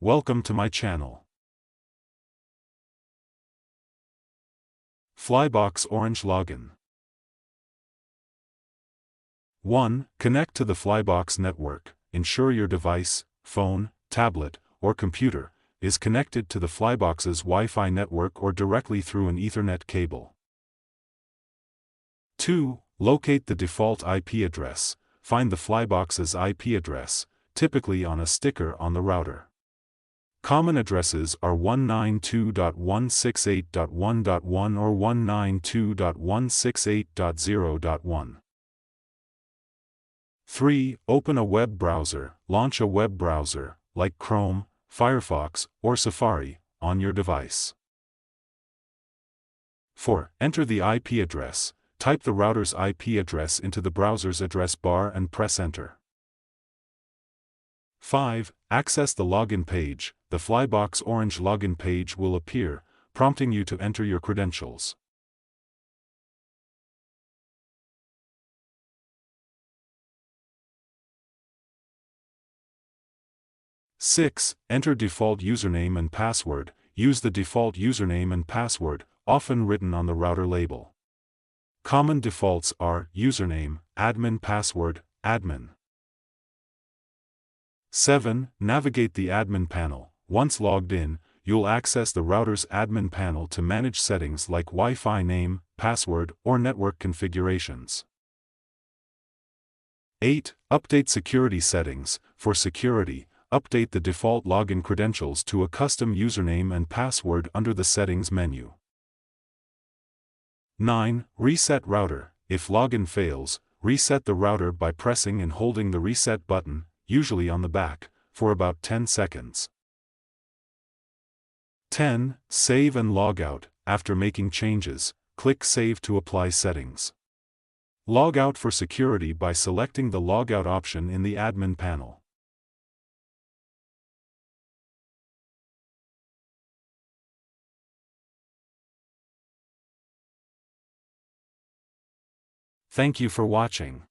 Welcome to my channel. Flybox Orange Login. 1. Connect to the Flybox network. Ensure your device, phone, tablet, or computer is connected to the Flybox's Wi-Fi network or directly through an Ethernet cable. 2. Locate the default IP address. Find the Flybox's IP address, typically on a sticker on the router. Common addresses are 192.168.1.1 or 192.168.0.1. 3. Open a web browser. Launch a web browser, like Chrome, Firefox, or Safari, on your device. 4. Enter the IP address. Type the router's IP address into the browser's address bar and press Enter. 5. Access the login page. The Flybox Orange login page will appear, prompting you to enter your credentials. Six. Enter default username and password. Use the default username and password, often written on the router label. Common defaults are username, admin, password, admin. 7. Navigate the admin panel. Once logged in, you'll access the router's admin panel to manage settings like Wi-Fi name, password, or network configurations. 8. Update security settings. For security, update the default login credentials to a custom username and password under the Settings menu. 9. Reset router. If login fails, reset the router by pressing and holding the reset button, usually on the back, for about 10 seconds. 10. Save and log out. After making changes, click Save to apply settings. Log out for security by selecting the Logout option in the admin panel. Thank you for watching.